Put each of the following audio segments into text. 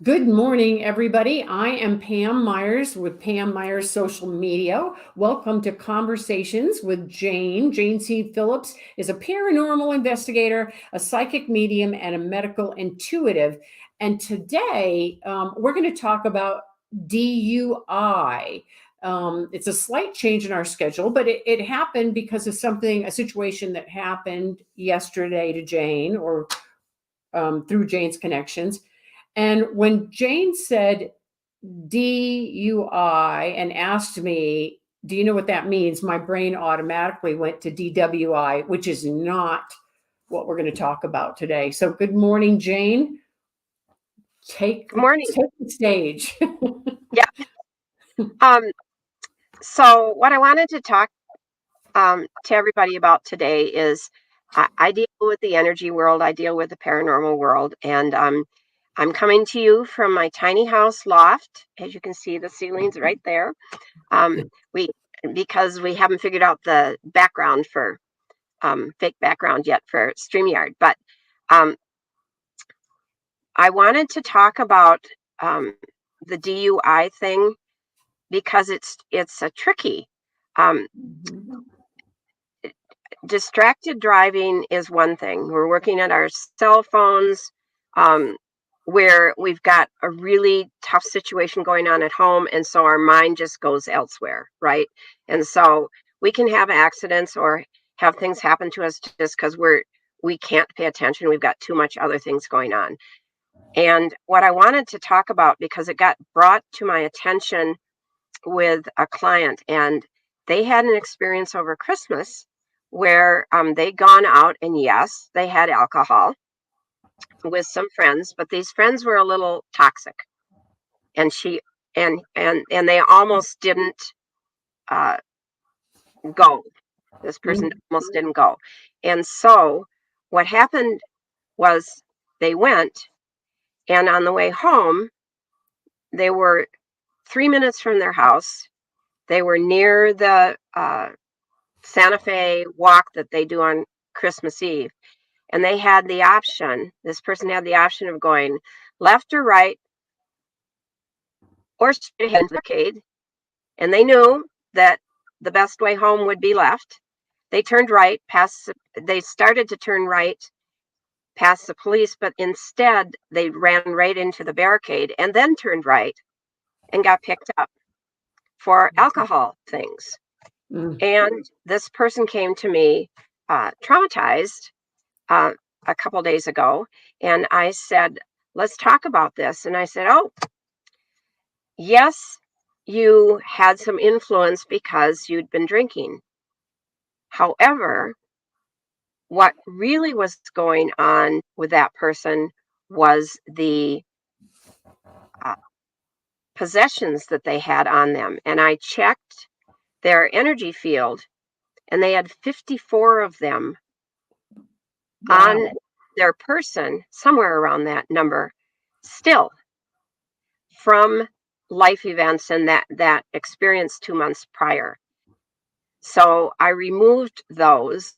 Good morning, everybody. I am Pam Myers with Pam Myers Social Media. Welcome to Conversations with Jane. Jane C Phillips is a paranormal investigator, a psychic medium, and a medical intuitive. And today we're going to talk about DUI. It's a slight change in our schedule, but it happened because of a situation that happened yesterday to Jane or through Jane's connections. And when Jane said DUI and asked me, do you know what that means? My brain automatically went to DWI, which is not what we're going to talk about today. So, good morning, Jane. Take Good morning. take the stage. Yeah. Um, so what I wanted to talk to everybody about today is I deal with the energy world, I deal with the paranormal world, and I'm coming to you from my tiny house loft. As you can see, the ceiling's right there. Um, we because we haven't figured out the background for fake background yet for StreamYard, but um, I wanted to talk about the DUI thing because it's a tricky. Um, Distracted driving is one thing. We're working at our cell phones, um, where we've got a really tough situation going on at home, and so our mind just goes elsewhere, right? And so we can have accidents or have things happen to us just because we can't pay attention. We've got too much other things going on. And what I wanted to talk about, because it got brought to my attention with a client, and they had an experience over Christmas where they'd gone out, and yes, they had alcohol with some friends, but these friends were a little toxic, and she and they almost didn't uh, go. This person almost didn't go, and so what happened was they went, and on the way home, they were 3 minutes from their house. They were near the Santa Fe walk that they do on Christmas Eve. And they had the option, this person had the option of going left or right or straight ahead into the arcade. And they knew that the best way home would be left. They turned right they started to turn right past the police, but instead they ran right into the barricade and then turned right and got picked up for alcohol things. And this person came to me traumatized uh, a couple days ago, and I said, let's talk about this. And I said, oh, yes, you had some influence because you'd been drinking. However, what really was going on with that person was the uh, possessions that they had on them. And I checked their energy field, and they had 54 of them on their person, somewhere around that number, still from life events and that experience 2 months prior. So I removed those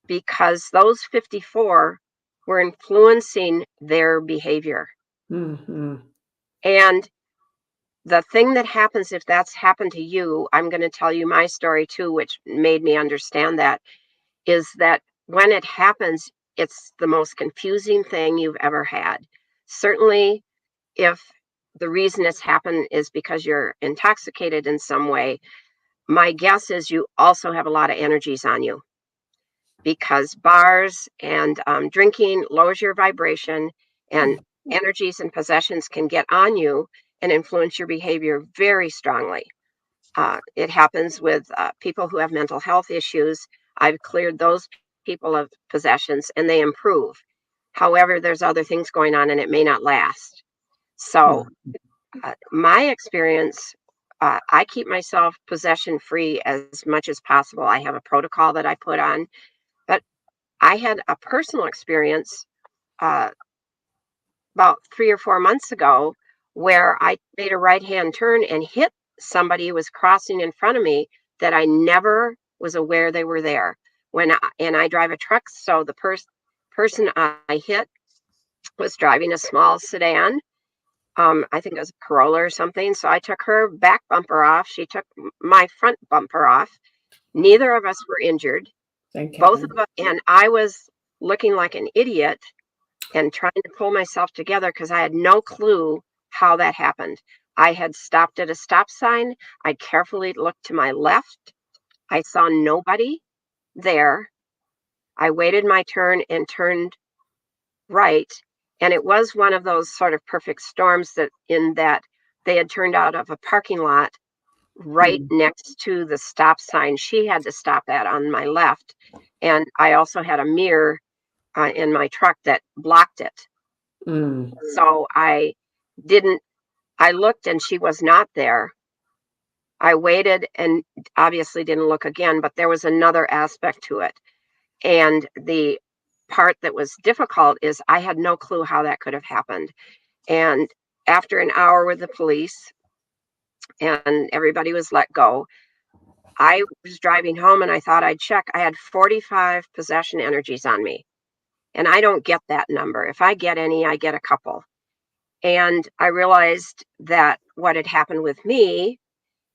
because those 54 were influencing their behavior. Mm-hmm. And the thing that happens if that's happened to you, I'm going to tell you my story too, which made me understand that, is that when it happens, it's the most confusing thing you've ever had. Certainly, if the reason it's happened is because you're intoxicated in some way, my guess is you also have a lot of energies on you, because bars and drinking lowers your vibration, and energies and possessions can get on you and influence your behavior very strongly. It happens with people who have mental health issues. I've cleared those people of possessions and they improve. However, there's other things going on and it may not last. So, my experience, I keep myself possession free as much as possible. I have a protocol that I put on, but I had a personal experience uh, about 3 or 4 months ago where I made a right hand turn and hit somebody who was crossing in front of me that I never was aware they were there. And I drive a truck, so the person I hit was driving a small sedan, I think it was a Corolla or something. So I took her back bumper off. She took my front bumper off. Neither of us were injured. Thank Both heaven. of us, and I was looking like an idiot and trying to pull myself together because I had no clue how that happened. I had stopped at a stop sign. I carefully looked to my left. I saw nobody there. I waited my turn and turned right. And it was one of those sort of perfect storms that in that they had turned out of a parking lot right Mm, next to the stop sign she had to stop at on my left. And I also had a mirror in my truck that blocked it. mm, So didn't, I looked and she was not there. I waited and obviously didn't look again, but there was another aspect to it. And the part that was difficult is I had no clue how that could have happened. And after an hour with the police and everybody was let go, I was driving home and I thought I'd check. I had 45 possession energies on me. And I don't get that number. If I get any, I get a couple. And I realized that what had happened with me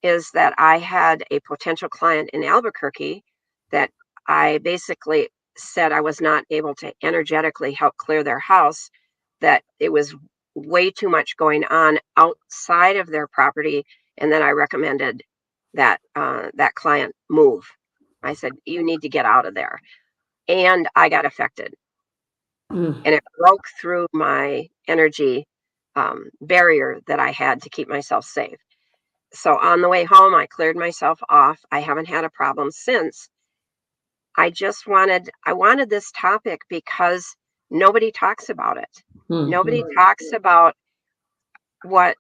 is that I had a potential client in Albuquerque that I basically said I was not able to energetically help clear their house, that it was way too much going on outside of their property. And then I recommended that that client move. I said, you need to get out of there. And I got affected mm. and it broke through my energy barrier that I had to keep myself safe. So on the way home, I cleared myself off. I haven't had a problem since. I wanted this topic because nobody talks about it. Nobody Mhm. talks about what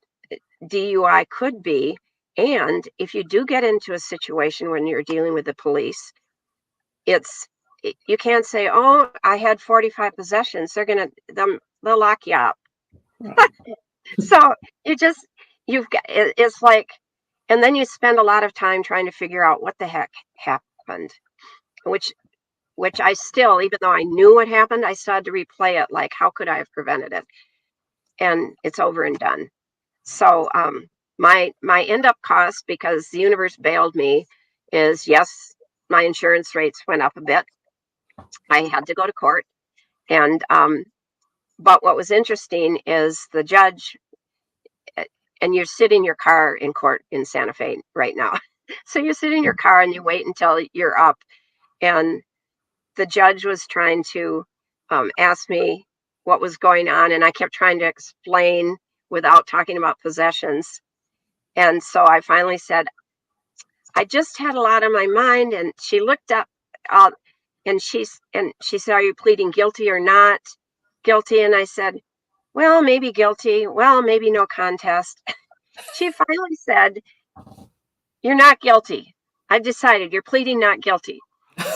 DUI could be. And if you do get into a situation when you're dealing with the police, it's, you can't say, oh, I had 45 possessions. They'll lock you up. Right. So you just, it's like, and then you spend a lot of time trying to figure out what the heck happened, which, which I still, even though I knew what happened, I still had to replay it. Like, how could I have prevented it? And it's over and done. So, my end up cost, because the universe bailed me, is yes, my insurance rates went up a bit. I had to go to court. And, but what was interesting is the judge, and you sit in your car in court in Santa Fe right now. So you sit in your car and you wait until you're up. And the judge was trying to ask me what was going on. And I kept trying to explain without talking about possessions. And so I finally said, I just had a lot on my mind. And she looked up uh, and she said, are you pleading guilty or not guilty? And I said, well, maybe guilty. Well, maybe no contest. She finally said, you're not guilty. I've decided you're pleading not guilty.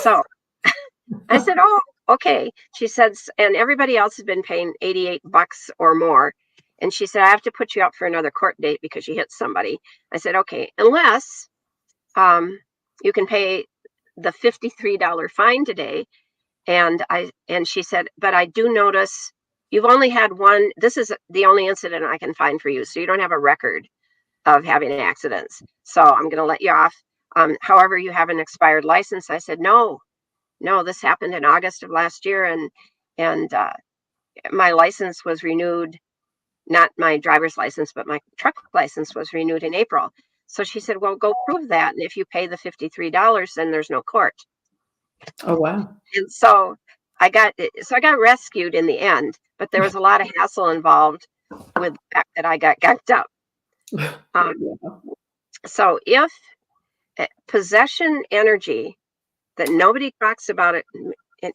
So I said, oh, okay. She said, and everybody else has been paying $88 or more. And she said, I have to put you up for another court date because you hit somebody. I said, okay, unless you can pay the $53 fine today. And she said, but I do notice you've only had one. This is the only incident I can find for you. So you don't have a record of having accidents. So I'm going to let you off. However, you have an expired license. I said, no, this happened in August of last year. And my license was renewed, not my driver's license, but my truck license was renewed in April. So she said, well, go prove that. And if you pay the $53, then there's no court. Oh, wow. And so I got rescued in the end, but there was a lot of hassle involved with the fact that I got ganked up. Um, Yeah. so if possession energy that nobody talks about it,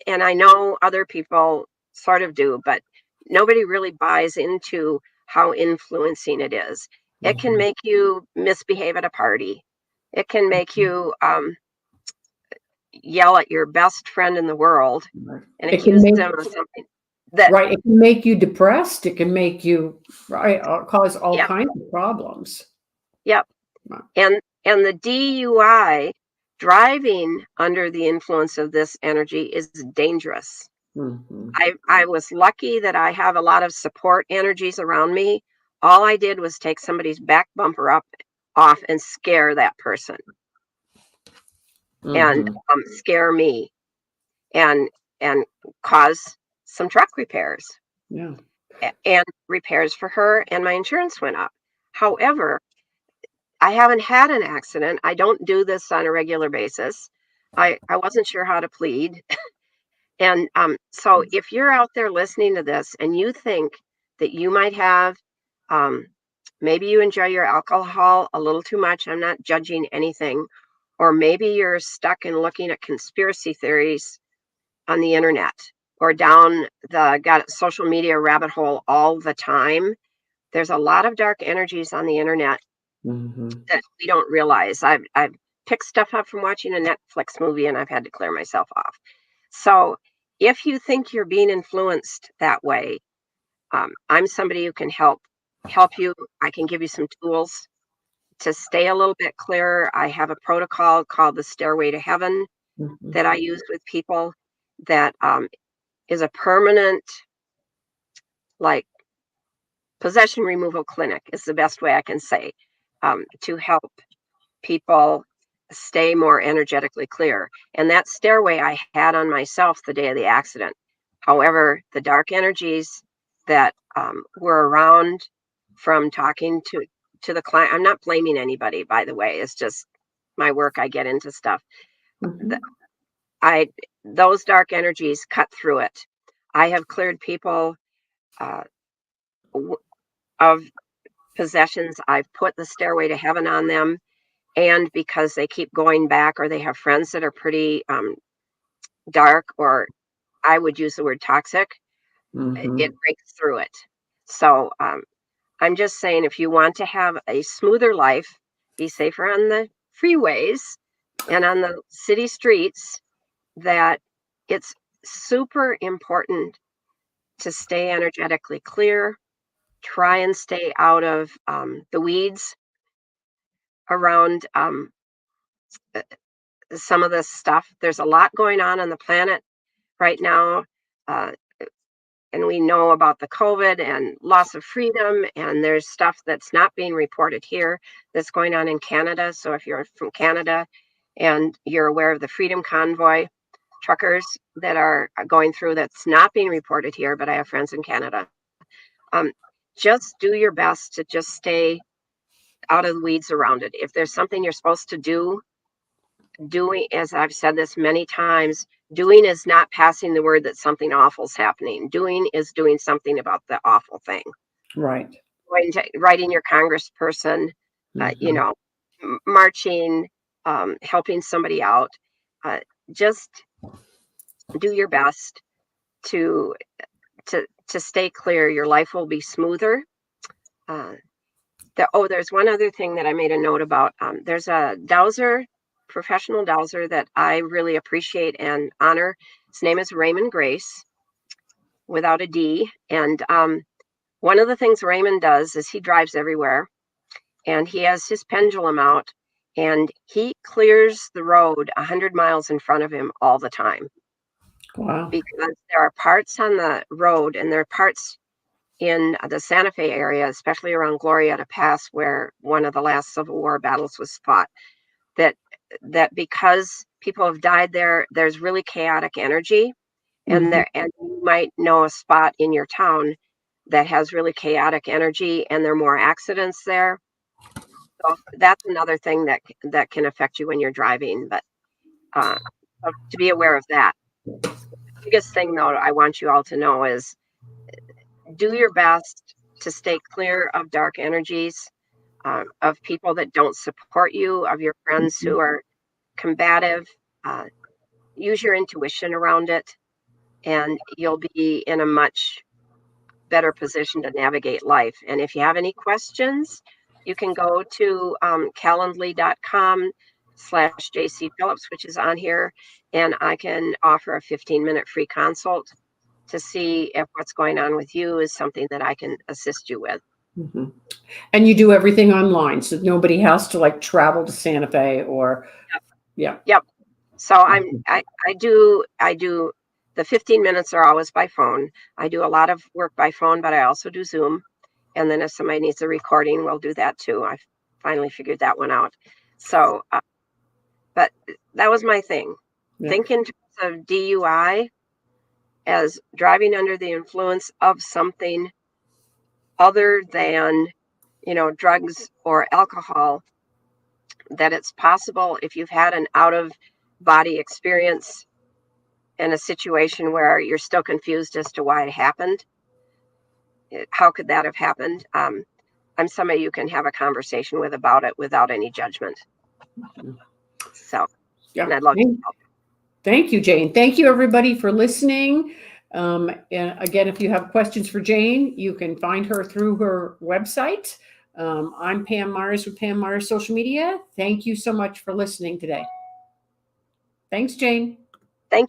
and I know other people sort of do, but nobody really buys into how influencing it is. It can Mhm. make you misbehave at a party. It can make you yell at your best friend in the world Right. and It can accuse make them of something that, right, it can make you depressed, it can make you right, cause all yeah, kinds of problems. yep. Right. And the DUI, driving under the influence of this energy, is dangerous. Mhm. I was lucky that I have a lot of support energies around me. All I did was take somebody's back bumper off and scare that person and Mm-hmm. scare me and cause some truck repairs Yeah. and repairs for her, and my insurance went up. However, I haven't had an accident. I don't do this on a regular basis. I wasn't sure how to plead. And so if you're out there listening to this and you think that you might have, um, maybe you enjoy your alcohol a little too much, I'm not judging anything, or maybe you're stuck in looking at conspiracy theories on the internet or down the got social media rabbit hole all the time. There's a lot of dark energies on the internet Mm-hmm. that we don't realize. I've picked stuff up from watching a Netflix movie and I've had to clear myself off. So if you think you're being influenced that way, I'm somebody who can help you. I can give you some tools to stay a little bit clearer. I have a protocol called the Stairway to Heaven Mm-hmm. that I use with people that is a permanent, like, possession removal clinic is the best way I can say, to help people stay more energetically clear. And that stairway I had on myself the day of the accident. However, the dark energies that were around from talking to the client, I'm not blaming anybody, by the way. It's just my work. I get into stuff. Mm-hmm. I those dark energies cut through it. I have cleared people uh, of possessions. I've put the stairway to heaven on them, and because they keep going back or they have friends that are pretty dark, or I would use the word toxic, Mm-hmm. it breaks through it. So I'm just saying, if you want to have a smoother life, be safer on the freeways and on the city streets, that it's super important to stay energetically clear. Try and stay out of the weeds around some of this stuff. There's a lot going on the planet right now. Uh, and we know about the COVID and loss of freedom, and there's stuff that's not being reported here that's going on in Canada. So if you're from Canada and you're aware of the Freedom Convoy truckers that are going through, that's not being reported here, but I have friends in Canada. Um, just do your best to just stay out of the weeds around it. If there's something you're supposed to do, doing, as I've said this many times, doing is not passing the word that something awful is happening. Doing is doing something about the awful thing. Right. Writing your congressperson, you Mm-hmm. know, marching, helping somebody out. Uh, just do your best to to stay clear. Your life will be smoother. Uh, there's one other thing that I made a note about. There's a dowser, professional dowser that I really appreciate and honor. His name is Raymond Grace, without a D. And one of the things Raymond does is he drives everywhere, and he has his pendulum out, and he clears the road 100 miles in front of him all the time, Wow. because there are parts on the road and there are parts in the Santa Fe area, especially around Glorieta Pass, where one of the last Civil War battles was fought, that because people have died there, there's really chaotic energy, Mm-hmm. and you might know a spot in your town that has really chaotic energy, and there are more accidents there. So that's another thing that can affect you when you're driving. But uh, to be aware of that. The biggest thing, though, I want you all to know is do your best to stay clear of dark energies, of people that don't support you, of your friends who are combative. Uh, Use your intuition around it, and you'll be in a much better position to navigate life. And if you have any questions, you can go to calendly.com/JC Phillips, which is on here, and I can offer a 15-minute free consult to see if what's going on with you is something that I can assist you with. Mm-hmm. And you do everything online, so nobody has to like travel to Santa Fe or yeah. Yep. So I do the 15 minutes are always by phone. I do a lot of work by phone, but I also do Zoom. And then if somebody needs a recording, we'll do that too. I finally figured that one out. So, but that was my thing. Yeah. Think in terms of DUI as driving under the influence of something other than, drugs or alcohol, that it's possible if you've had an out of body experience in a situation where you're still confused as to why it happened. How could that have happened? I'm somebody you can have a conversation with about it without any judgment. So, Yeah. and I'd love to help. Thank you, Jane. Thank you, everybody, for listening. And again, if you have questions for Jane, you can find her through her website. I'm Pam Myers with Pam Myers Social Media. Thank you so much for listening today. Thanks, Jane.